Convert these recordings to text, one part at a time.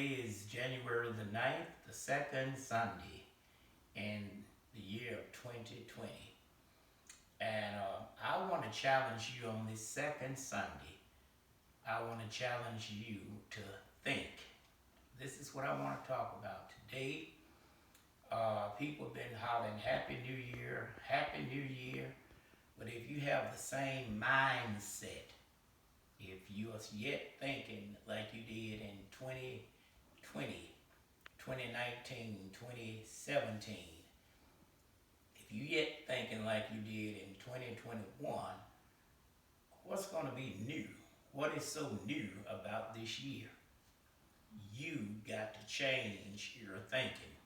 Today is January the 9th, the second Sunday in the year of 2020. And I want to challenge you on this second Sunday. I want to challenge you to think. This is what I want to talk about today. People have been hollering Happy New Year, Happy New Year. But if you have the same mindset, if you are yet thinking like you did in 2020, 2019, 2017, if you yet thinking like you did in 2021, what's going to be new? What is so new about this year? You got to change your thinking.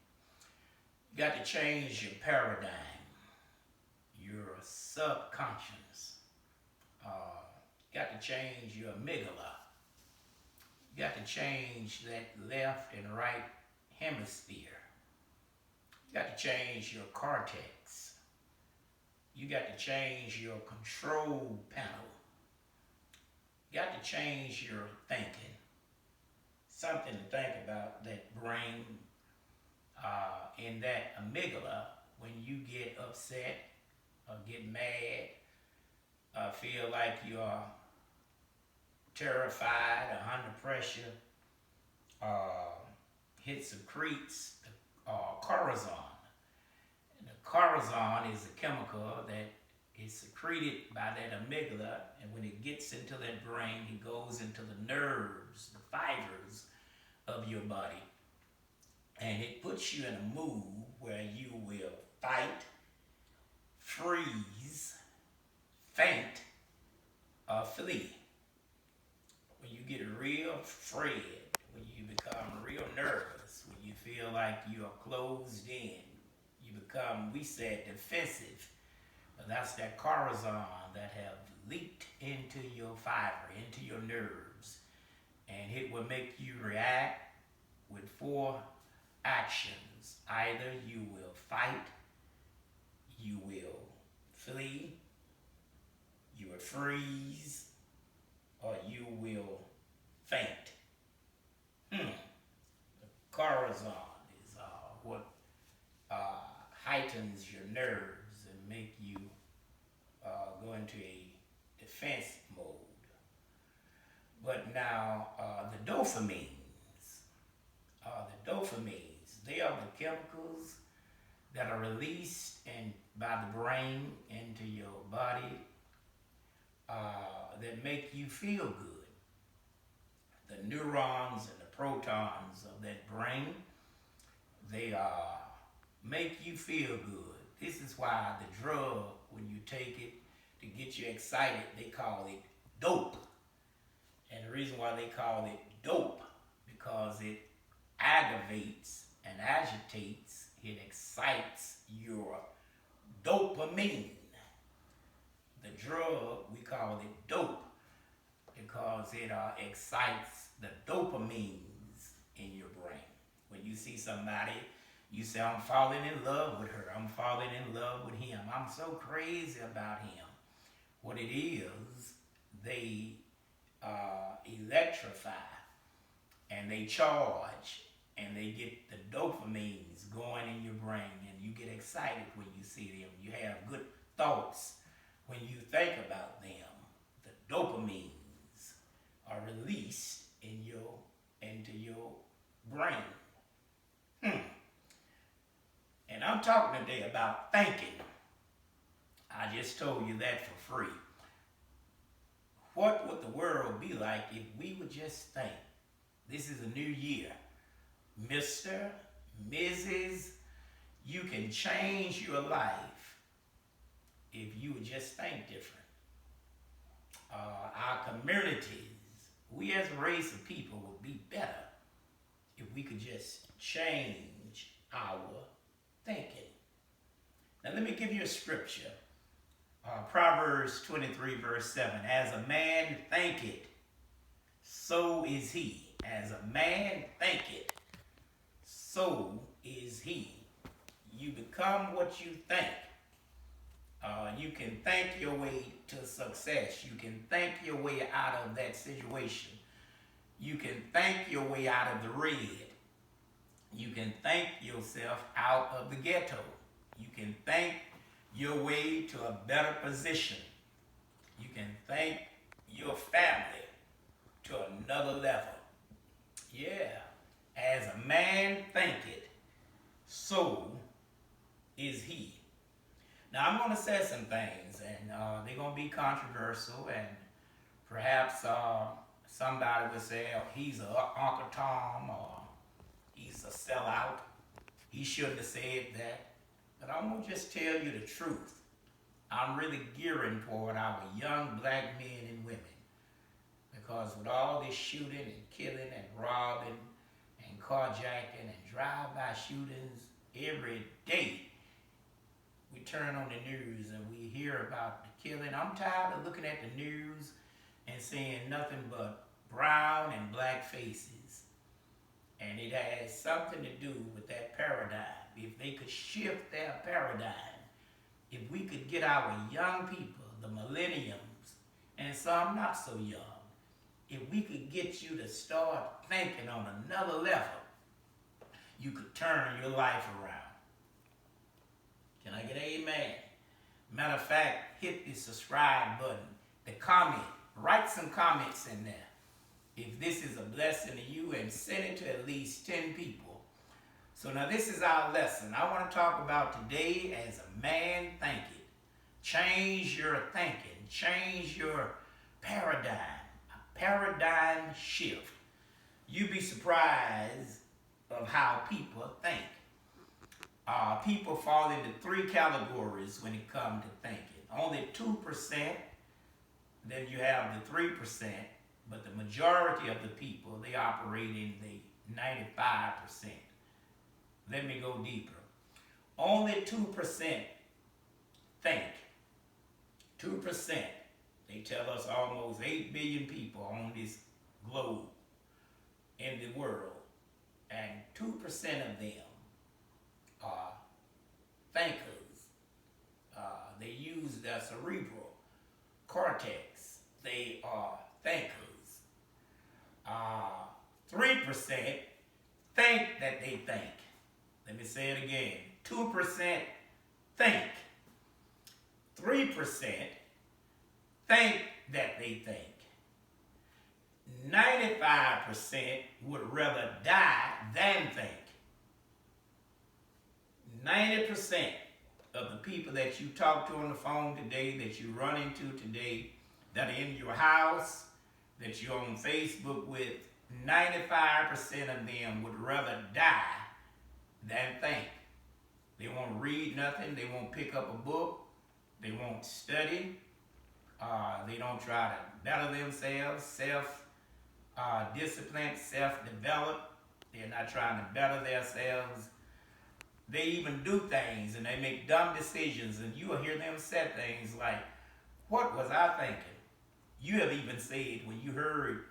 You got to change your paradigm, your subconscious. You got to change your amygdala. You got to change that left and right hemisphere. You got to change your cortex. You got to change your control panel. You got to change your thinking. Something to think about, that brain in that amygdala. When you get upset or get mad, feel like you're terrified or under pressure, it secretes the cortisol. And the cortisol is a chemical that is secreted by that amygdala, and when it gets into that brain, it goes into the nerves, the fibers of your body, and it puts you in a mood where you will fight, freeze, faint, or flee. When you get real afraid, when you become real nervous, when you feel like you are closed in, you become, we said, defensive. But that's that cortisol that have leaked into your fiber, into your nerves, and it will make you react with 4 actions. Either you will fight, you will flee, you will freeze, or you will faint. The cortisol is what heightens your nerves and make you go into a defense mode. But now the dopamines, they are the chemicals that are released by the brain into your body that make you feel good. The neurons and the protons of that brain, they make you feel good. This is why the drug, when you take it to get you excited, they call it dope. And the reason why they call it dope, because it aggravates and agitates, it excites your dopamine. The drug, we call it dope because it excites the dopamines in your brain. When you see somebody, you say, I'm falling in love with her. I'm falling in love with him. I'm so crazy about him. What it is, they electrify and they charge and they get the dopamines going in your brain, and you get excited when you see them. You have good thoughts when you think about them. The dopamines are released into your brain. And I'm talking today about thinking. I just told you that for free. What would the world be like if we would just think? This is a new year. Mr., Mrs., you can change your life if you would just think different. Our communities, we as a race of people would be better if we could just change our thinking. Now let me give you a scripture. Proverbs 23 verse 7. As a man thinketh, so is he. As a man thinketh, so is he. You become what you think. You can think your way to success. You can think your way out of that situation. You can think your way out of the red. You can think yourself out of the ghetto. You can think your way to a better position. You can think your family to another level. Yeah. As a man thinketh, so is he. Now I'm going to say some things, and they're going to be controversial, and perhaps somebody will say, oh, he's a Uncle Tom, or he's a sellout. He shouldn't have said that. But I'm going to just tell you the truth. I'm really gearing toward our young black men and women. Because with all this shooting and killing and robbing and carjacking and drive-by shootings every day, we turn on the news and we hear about the killing. I'm tired of looking at the news and seeing nothing but brown and black faces. And it has something to do with that paradigm. If they could shift their paradigm, if we could get our young people, the millenniums, and some not so young, if we could get you to start thinking on another level, you could turn your life around. Can I get an amen? Matter of fact, hit the subscribe button, the comment, write some comments in there. If this is a blessing to you, and send it to at least 10 people. So now this is our lesson. I want to talk about today as a man thinking. Change your thinking. Change your paradigm. A paradigm shift. You'd be surprised of how people think. People fall into 3 categories when it comes to thinking. Only 2%, then you have the 3%, but the majority of the people, they operate in the 95%. Let me go deeper. Only 2% think. 2%. They tell us almost 8 billion people on this globe in the world, and 2% of them are thinkers. They use their cerebral cortex. They are thinkers. 3% think that they think. Let me say it again. 2% think. 3% think that they think. 95% would rather die than think. 90% of the people that you talk to on the phone today, that you run into today, that are in your house, that you're on Facebook with, 95% of them would rather die than think. They won't read nothing. They won't pick up a book. They won't study. They don't try to better themselves, self-discipline, self-develop. They're not trying to better themselves. They even do things and they make dumb decisions, and you will hear them say things like, what was I thinking? You have even said, when you heard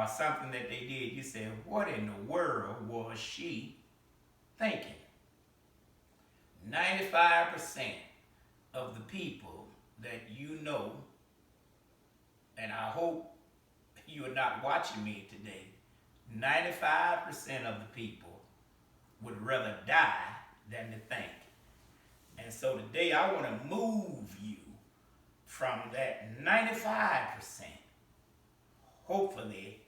something that they did, you said, what in the world was she thinking? 95% of the people that you know, and I hope you are not watching me today, 95% of the people would rather die than to think. And so today I want to move you from that 95%, hopefully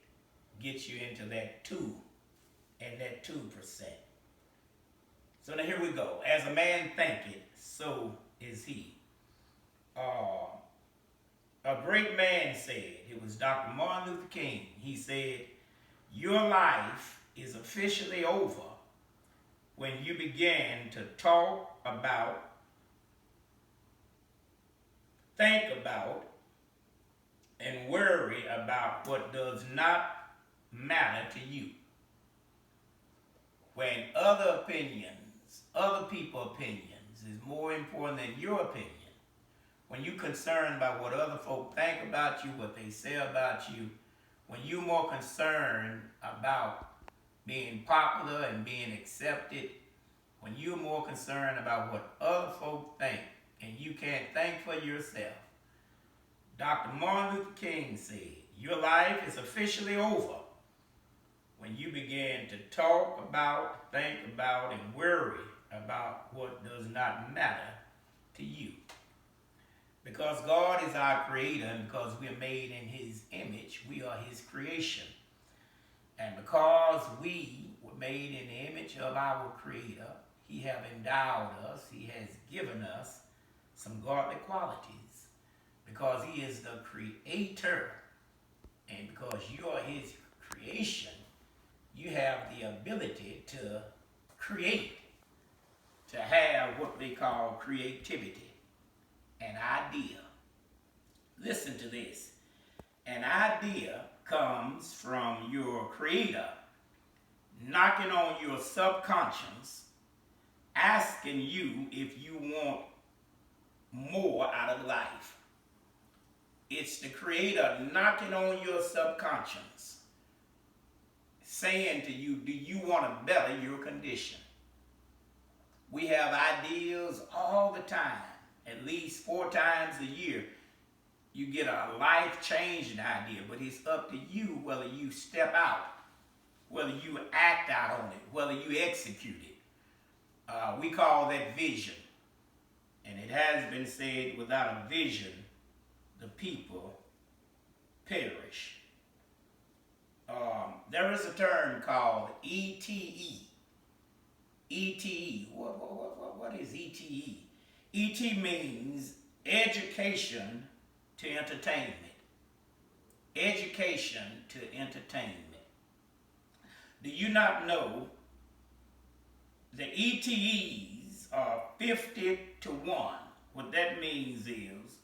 get you into that 2 and that 2%. So now here we go. As a man thinketh, so is he. A great man said, it was Dr. Martin Luther King, he said, your life is officially over when you begin to talk about, think about, and worry about what does not matter to you. When other opinions, other people's opinions is more important than your opinion. When you're concerned about what other folk think about you, what they say about you, when you're more concerned about being popular and being accepted, when you're more concerned about what other folk think and you can't think for yourself, Dr. Martin Luther King said, your life is officially over when you begin to talk about, think about, and worry about what does not matter to you. Because God is our creator, and because we're made in his image, we are his creation. And because we were made in the image of our creator, he has endowed us, he has given us some godly qualities. Because he is the creator, and because you are his creation, you have the ability to create, to have what they call creativity, an idea. Listen to this. An idea comes from your creator knocking on your subconscious, asking you if you want more out of life. It's the creator knocking on your subconscious, saying to you, do you want to better your condition? We have ideas all the time, at least 4 times a year. You get a life-changing idea, but it's up to you whether you step out, whether you act out on it, whether you execute it. We call that vision. And it has been said, without a vision, the people perish. There is a term called ETE. ETE. What is ETE? ET means education to entertainment. Education to entertainment. Do you not know the ETEs are 50 to 1? What that means is,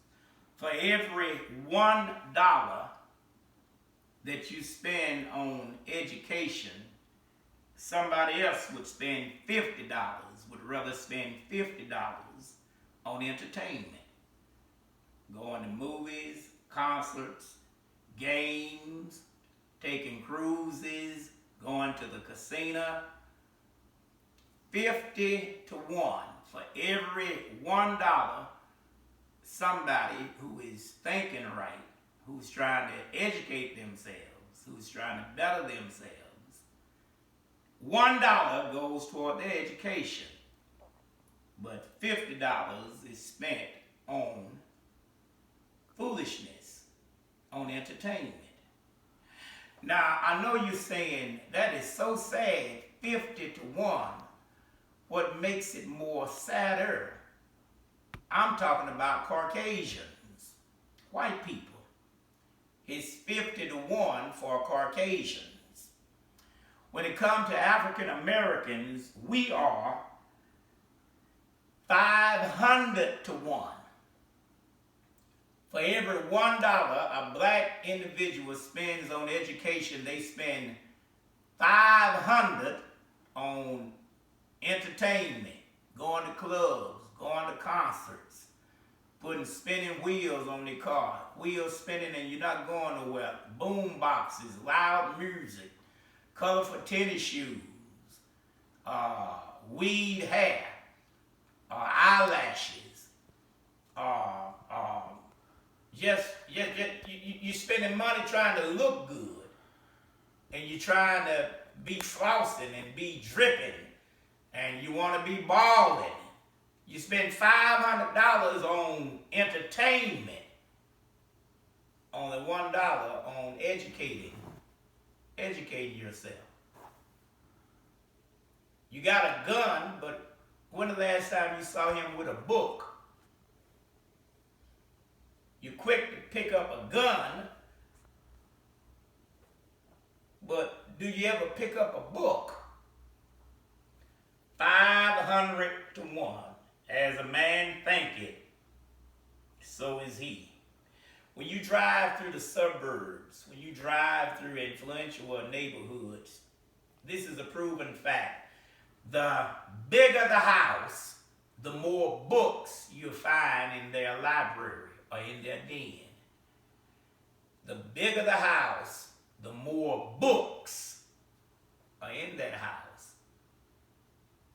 for every $1 that you spend on education, somebody else would spend $50, would rather spend $50 on entertainment. Going to movies, concerts, games, taking cruises, going to the casino. 50 to 1. For every $1, somebody who is thinking right, who's trying to educate themselves, who's trying to better themselves, $1 goes toward their education, but $50 is spent on foolishness, on entertainment. Now, I know you're saying, that is so sad, 50 to 1. What makes it more sadder? I'm talking about Caucasians, white people. It's 50 to 1 for Caucasians. When it comes to African Americans, we are 500 to 1. For every $1 a black individual spends on education, they spend 500 on entertainment, going to clubs, going to concerts, putting spinning wheels on their car, wheels spinning and you're not going nowhere, boom boxes, loud music, colorful tennis shoes, weed hair, eyelashes, you're spending money trying to look good, and you're trying to be flossing and be dripping, and you want to be balling. You spend $500 on entertainment, only $1 on educating yourself. You got a gun, but when the last time you saw him with a book? You're quick to pick up a gun, but do you ever pick up a book? 500 to 1. As a man thinketh, so is he. When you drive through the suburbs, when you drive through influential neighborhoods, this is a proven fact. The bigger the house, the more books you'll find in their library or in their den. The bigger the house, the more books are in that house.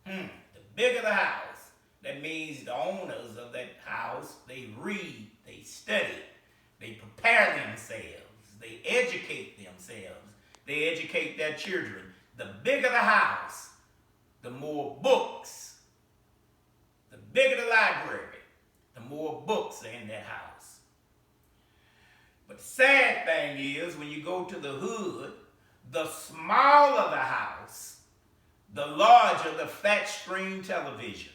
The bigger the house, that means the owners of that house, they read, they study, they prepare themselves, they educate themselves, they educate their children. The bigger the house, the more books. The bigger the library, the more books are in that house. But the sad thing is, when you go to the hood, the smaller the house, the larger the flat screen television.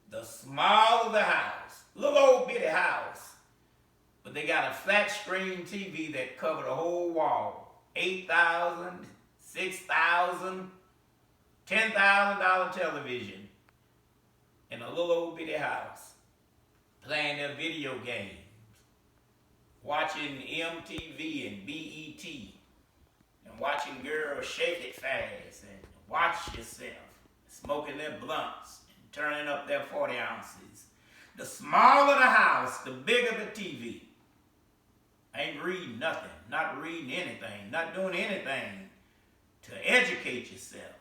The smaller the house, little old bitty house, but they got a flat screen TV that covered the whole wall. $8,000, $6,000, $10,000 television in a little old bitty house, playing their video games, watching MTV and BET, and watching girls shake it fast and watch yourself, smoking their blunts and turning up their 40 ounces. The smaller the house, the bigger the TV. Ain't reading nothing, not reading anything, not doing anything to educate yourself.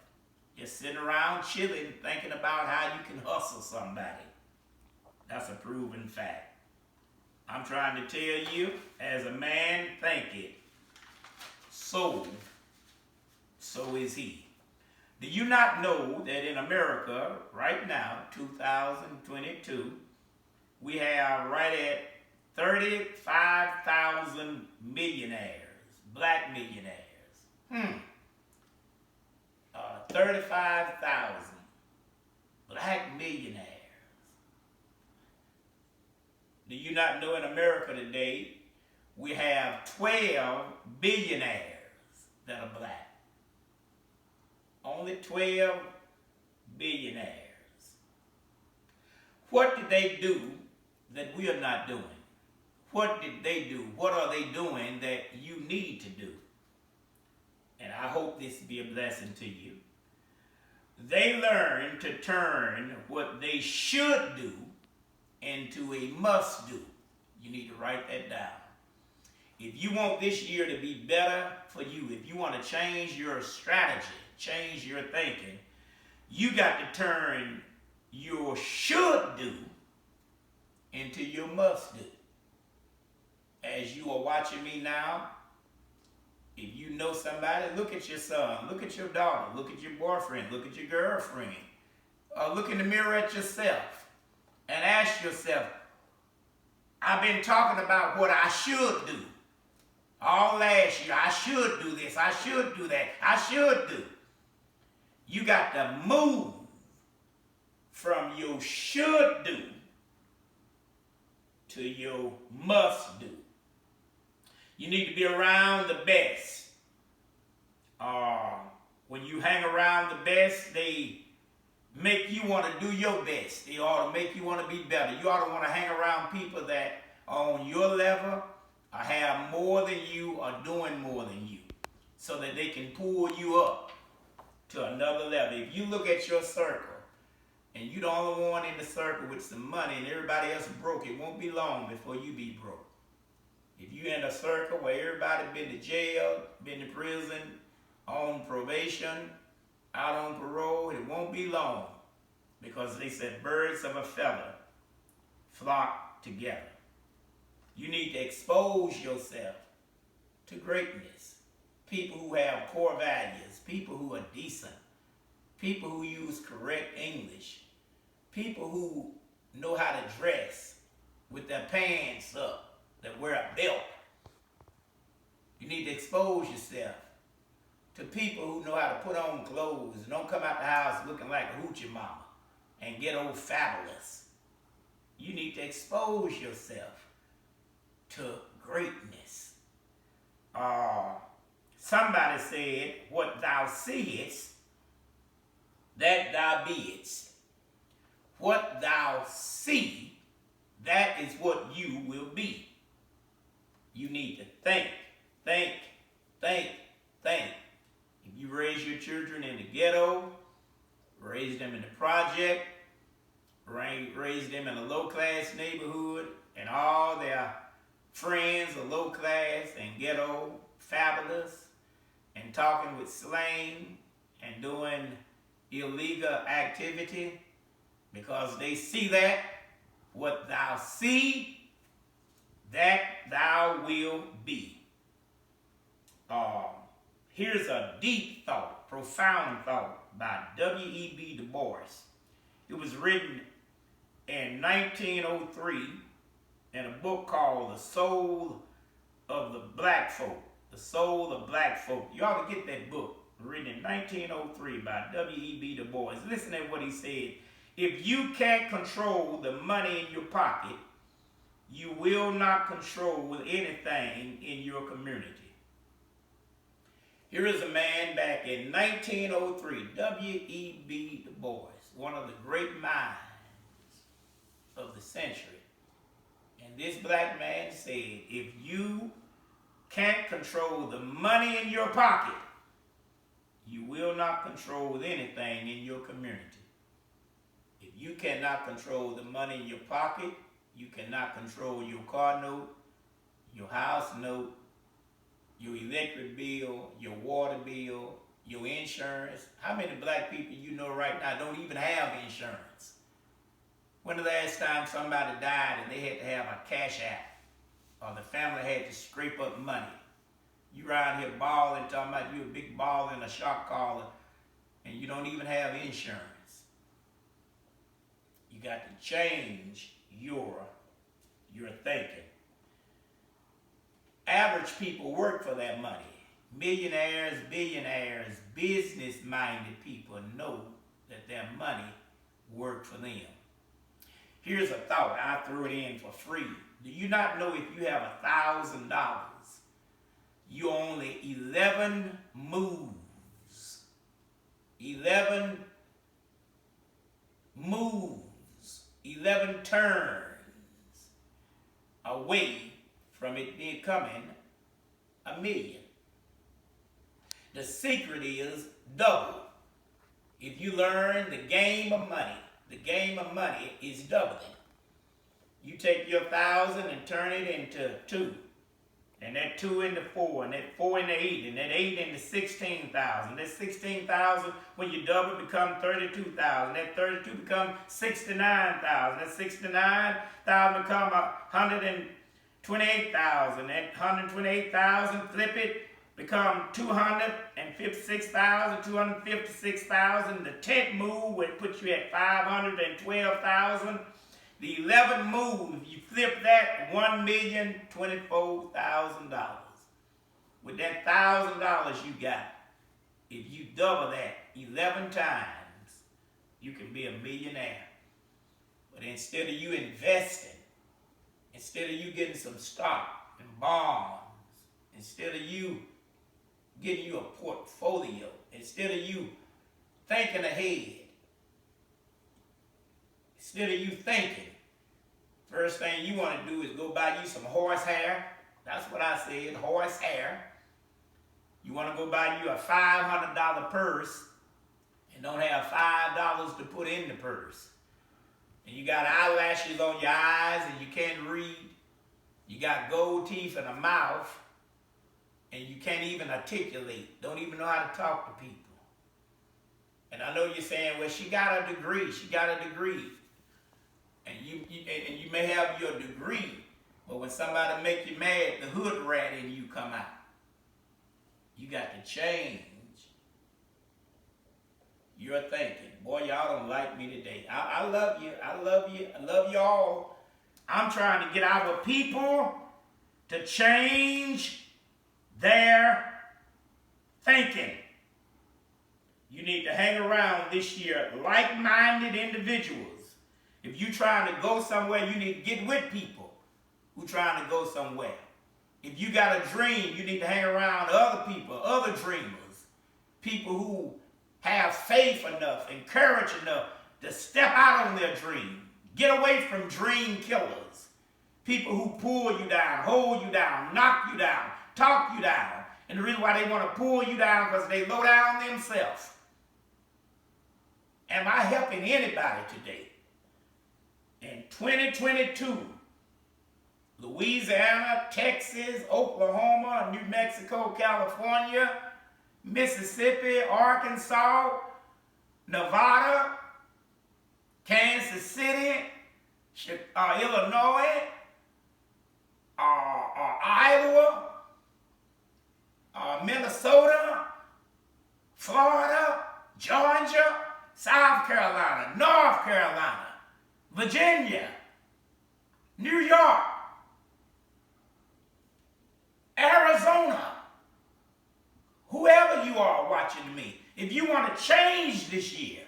Just sitting around chilling, thinking about how you can hustle somebody. That's a proven fact. I'm trying to tell you, as a man thinketh, so is he. Do you not know that in America, right now, 2022, we have right at 35,000 millionaires, black millionaires. 35,000 black millionaires. Do you not know in America today, we have 12 billionaires that are black? Only 12 billionaires. What did they do that we are not doing? What did they do? What are they doing that you need to do? And I hope this be a blessing to you. They learn to turn what they should do into a must do. You need to write that down. If you want this year to be better for you, if you want to change your strategy, change your thinking, you got to turn your should do into your must do. As you are watching me now, if you know somebody, look at your son, look at your daughter, look at your boyfriend, look at your girlfriend. Look in the mirror at yourself and ask yourself, I've been talking about what I should do. All last year, I should do this, I should do that, I should do. You got to move from your should do to your must do. You need to be around the best. When you hang around the best, they make you want to do your best. They ought to make you want to be better. You ought to want to hang around people that are on your level, or have more than you, or doing more than you, so that they can pull you up to another level. If you look at your circle, and you're the only one in the circle with some money, and everybody else broke, it won't be long before you be broke. If you're in a circle where everybody been to jail, been to prison, on probation, out on parole, it won't be long, because they said birds of a feather flock together. You need to expose yourself to greatness. People who have core values, people who are decent, people who use correct English, people who know how to dress with their pants up, that wear a belt. You need to expose yourself to people who know how to put on clothes and don't come out the house looking like a hoochie mama and get old fabulous. You need to expose yourself to greatness. Somebody said, what thou seest, that thou beest. What thou see, that is what you will be. You need to think. If you raise your children in the ghetto, raise them in the project, raise them in a low-class neighborhood, and all their friends are low-class and ghetto, fabulous, and talking with slang and doing illegal activity, because they see that, what thou see, that thou will be. Here's a deep thought, profound thought by W.E.B. Du Bois. It was written in 1903 in a book called The Soul of the Black Folk. The Soul of Black Folk. You ought to get that book, written in 1903 by W.E.B. Du Bois. Listen to what he said. If you can't control the money in your pocket, you will not control anything in your community. Here is a man back in 1903, W.E.B. Du Bois, one of the great minds of the century. And this black man said, if you can't control the money in your pocket, you will not control anything in your community. If you cannot control the money in your pocket, you cannot control your car note, your house note, your electric bill, your water bill, your insurance. How many black people you know right now don't even have insurance? When the last time somebody died and they had to have a cash app, or the family had to scrape up money? You around here balling, talking about you a big baller and a shot caller, and you don't even have insurance. You got to change your thinking. Average people work for that money. Millionaires, billionaires, business-minded people know that their money worked for them. Here's a thought. I threw it in for free. Do you not know if you have $1,000, you only 11 moves, 11 turns away from it becoming $1 million. The secret is double. If you learn the game of money is doubling. You take your 1,000 and turn it into 2. And that 2 into 4, and that 4 into 8, and that 8 into 16,000. That 16,000, when you double, become 32,000. That 32 becomes 69,000. That 69,000 become 128,000. That 128,000, flip it, become 256,000, 256,000. The 10th move would put you at 512,000. The 11th move, you flip that, $1,024,000. With that $1,000 you got, if you double that 11 times, you can be a millionaire. But instead of you investing, instead of you getting some stock and bonds, instead of you getting you a portfolio, instead of you thinking ahead, instead of you thinking, first thing you want to do is go buy you some horsehair. That's what I said, horsehair. You want to go buy you a $500 purse and don't have $5 to put in the purse. And you got eyelashes on your eyes and you can't read. You got gold teeth and a mouth and you can't even articulate, don't even know how to talk to people. And I know you're saying, well, she got a degree. And you may have your degree, but when somebody make you mad, the hood rat in you come out. You got to change your thinking. Boy, y'all don't like me today. I love you. I love you all. I'm trying to get our people to change their thinking. You need to hang around this year like-minded individuals. If you're trying to go somewhere, you need to get with people who are trying to go somewhere. If you got a dream, you need to hang around other people, other dreamers, people who have faith enough, courage enough to step out on their dream. Get away from dream killers, people who pull you down, hold you down, knock you down, talk you down. And the reason why they want to pull you down because they low down themselves. Am I helping anybody today? In 2022, Louisiana, Texas, Oklahoma, New Mexico, California, Mississippi, Arkansas, Nevada, Kansas City, Illinois, Iowa, Minnesota, Florida, Georgia, South Carolina, North Carolina, Virginia, New York, Arizona, whoever you are watching me, if you want to change this year,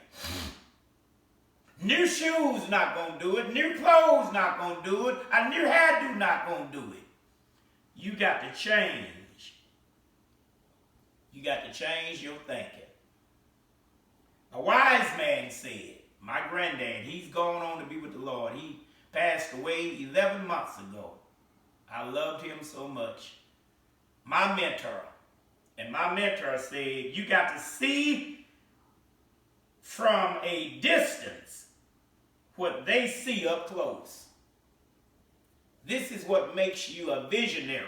new shoes not going to do it, new clothes not going to do it, a new hairdo not going to do it. You got to change. You got to change your thinking. A wise man said, my granddad, he's gone on to be with the Lord. He passed away 11 months ago. I loved him so much. My mentor said, you got to see from a distance what they see up close. This is what makes you a visionary.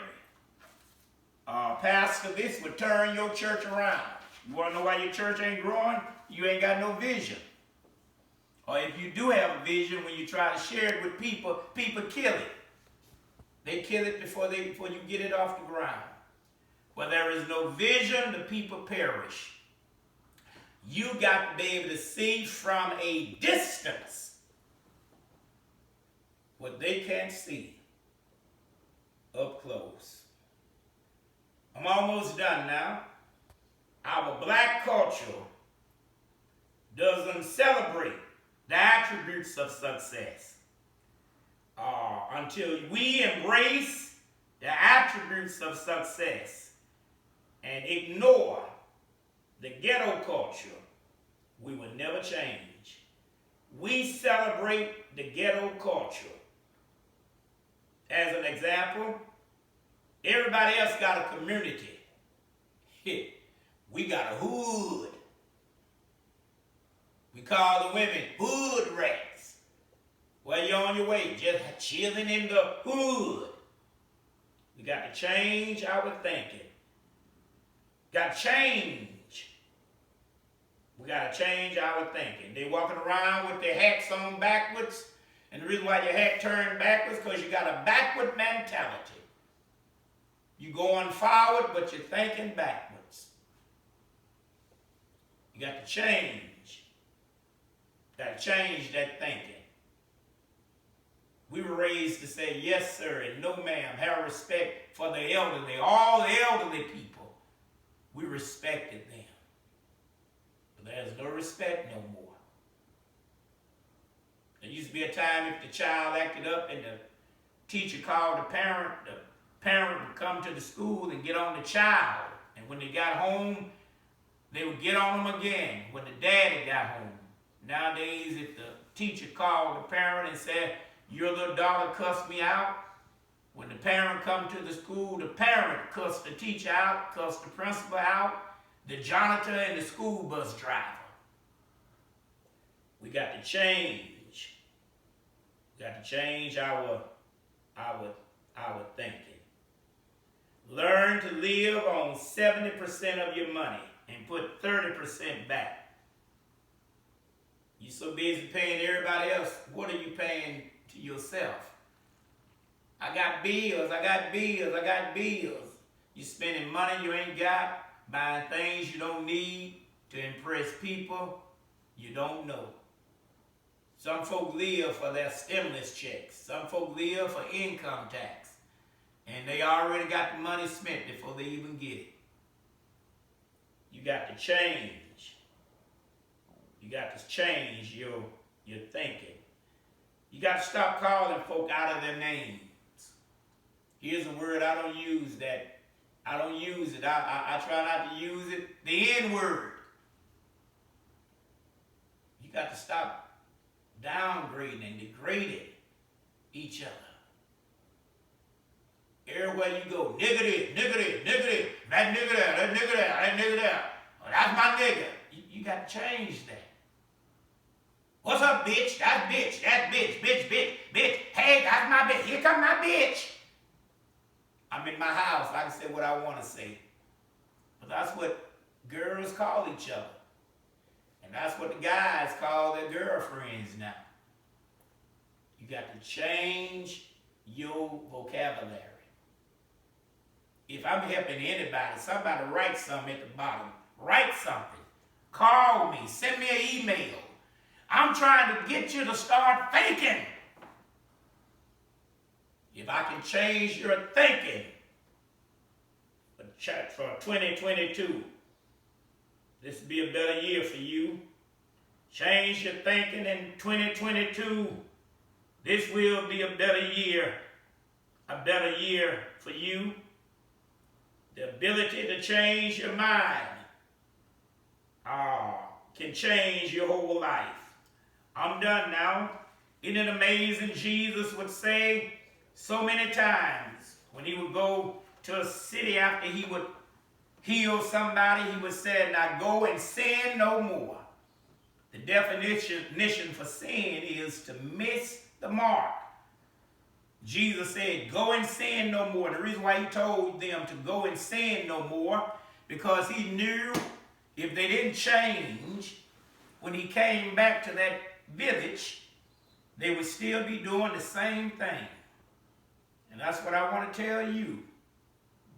Pastor, this would turn your church around. You want to know why your church ain't growing? You ain't got no vision. Or if you do have a vision, when you try to share it with people, people kill it. They kill it before you get it off the ground. Where there is no vision, the people perish. You got to be able to see from a distance what they can't see up close. I'm almost done now. Our black culture doesn't celebrate the attributes of success until we embrace the attributes of success and ignore the ghetto culture. We will never change. We celebrate the ghetto culture. As an example, everybody else got a community. We got a hood. We call the women hood rats. Well, you're on your way, just chilling in the hood. We got to change our thinking. Got to change. We got to change our thinking. They walking around with their hats on backwards. And the reason why your hat turned backwards because you got a backward mentality. You going forward, but you're thinking backwards. You got to change. Got to change that thinking. We were raised to say yes, sir, and no, ma'am. Have respect for the elderly. All the elderly people, we respected them. But there's no respect no more. There used to be a time if the child acted up and the teacher called the parent would come to the school and get on the child. And when they got home, they would get on them again when the daddy got home. Nowadays, if the teacher called the parent and said, your little daughter cussed me out, when the parent come to the school, the parent cussed the teacher out, cussed the principal out, the janitor and the school bus driver. We got to change. We got to change our thinking. Learn to live on 70% of your money and put 30% back. You're so busy paying everybody else, what are you paying to yourself? I got bills. You're spending money you ain't got, buying things you don't need to impress people you don't know. Some folk live for their stimulus checks. Some folk live for income tax. And they already got the money spent before they even get it. You got to change. You got to change your thinking. You got to stop calling folk out of their names. Here's a word I don't use that. I don't use it. I try not to use it. The N-word. You got to stop downgrading and degrading each other. Everywhere you go, nigga this, that nigga there, that nigga there. Oh, that's my nigga. You got to change that. What's up, bitch? That's bitch. Bitch. Hey, that's my bitch. Here come my bitch. I'm in my house. I can say what I want to say. But that's what girls call each other. And that's what the guys call their girlfriends now. You got to change your vocabulary. If I'm helping anybody, somebody write something at the bottom. Write something. Call me. Send me an email. I'm trying to get you to start thinking. If I can change your thinking for 2022, this will be a better year for you. Change your thinking in 2022. This will be a better year for you. The ability to change your mind can change your whole life. I'm done now. Isn't it amazing? Jesus would say so many times when he would go to a city after he would heal somebody, he would say, now go and sin no more. The definition for sin is to miss the mark. Jesus said, go and sin no more. The reason why he told them to go and sin no more, because he knew if they didn't change, when he came back to that village, they would still be doing the same thing. And that's what I want to tell you.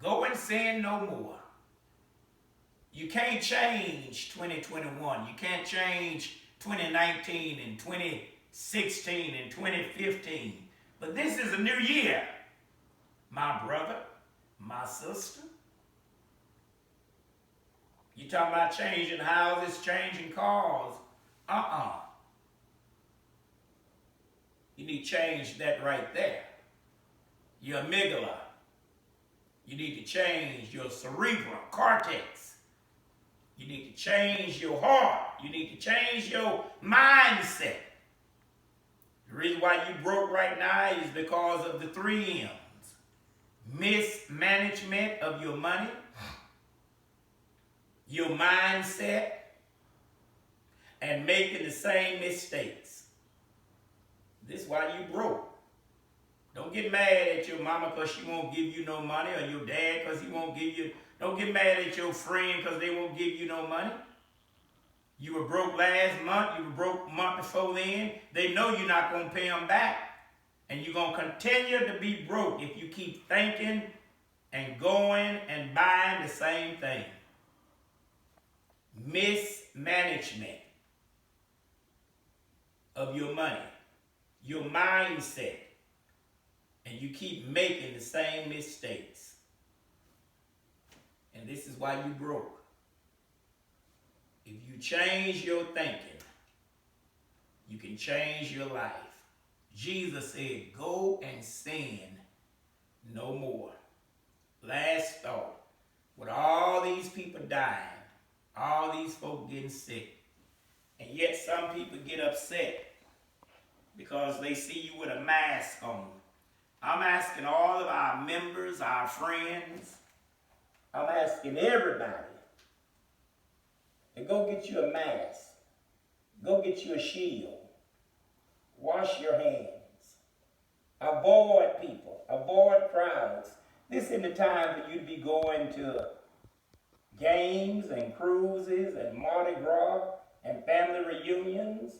Go and sin no more. You can't change 2021. You can't change 2019 and 2016 and 2015. But this is a new year, my brother, my sister. You talking about changing houses, changing cars. You need to change that right there. Your amygdala. You need to change your cerebral cortex. You need to change your heart. You need to change your mindset. The reason why you broke right now is because of the 3 M's. Mismanagement of your money, your mindset, and making the same mistakes. This is why you broke. Don't get mad at your mama because she won't give you no money, or your dad because he won't give you. Don't get mad at your friend because they won't give you no money. You were broke last month. You were broke a month before then. They know you're not going to pay them back. And you're going to continue to be broke if you keep thinking and going and buying the same thing. Mismanagement of your money, your mindset, and you keep making the same mistakes. And this is why you broke. If you change your thinking, you can change your life. Jesus said, go and sin no more. Last thought, with all these people dying, all these folk getting sick, and yet some people get upset because they see you with a mask on. I'm asking all of our members, our friends, I'm asking everybody to go get you a mask. Go get you a shield. Wash your hands. Avoid people. Avoid crowds. This isn't the time for you to be going to games and cruises and Mardi Gras and family reunions.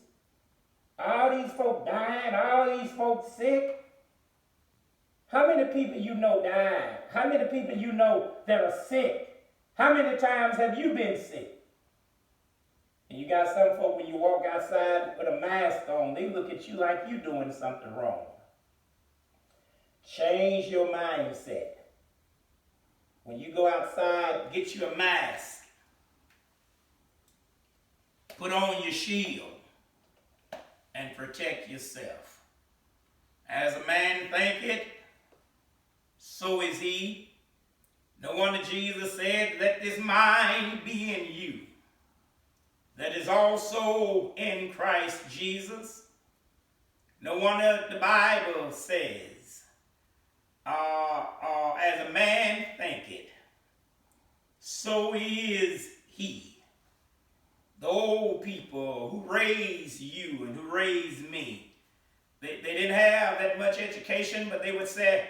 All these folk dying, all these folk sick. How many people you know died? How many people you know that are sick? How many times have you been sick? And you got some folk, when you walk outside with a mask on, they look at you like you doing something wrong. Change your mindset. When you go outside, get you a mask. Put on your shield and protect yourself. As a man thinketh, so is he. No wonder Jesus said, let this mind be in you, that is also in Christ Jesus. No wonder the Bible says, as a man thinketh, so is he. The old people who raised you and who raised me, they didn't have that much education, but they would say,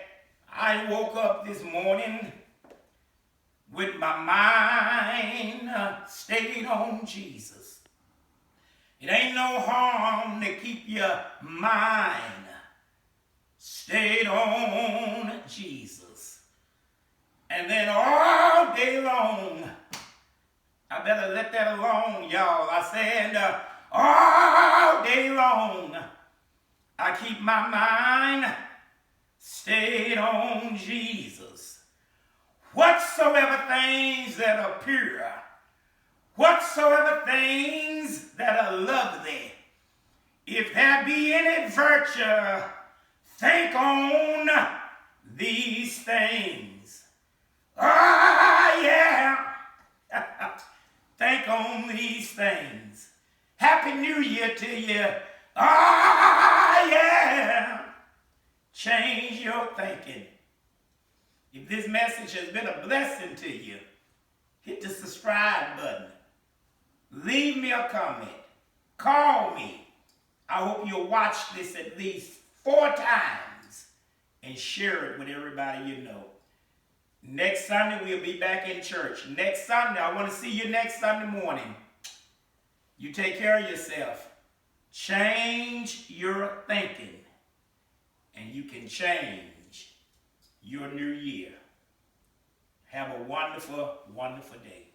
I woke up this morning with my mind stayed on Jesus. It ain't no harm to keep your mind stayed on Jesus. And then all day long, I better let that alone, y'all. I said, all day long, I keep my mind stayed on Jesus. Whatsoever things that are pure, whatsoever things that are lovely, if there be any virtue, think on these things. Ah, yeah. Think on these things. Happy New Year to you. Ah, yeah. Change your thinking. If this message has been a blessing to you, hit the subscribe button. Leave me a comment. Call me. I hope you'll watch this at least 4 times and share it with everybody you know. Next Sunday, we'll be back in church. Next Sunday, I want to see you next Sunday morning. You take care of yourself. Change your thinking, and you can change your new year. Have a wonderful, wonderful day.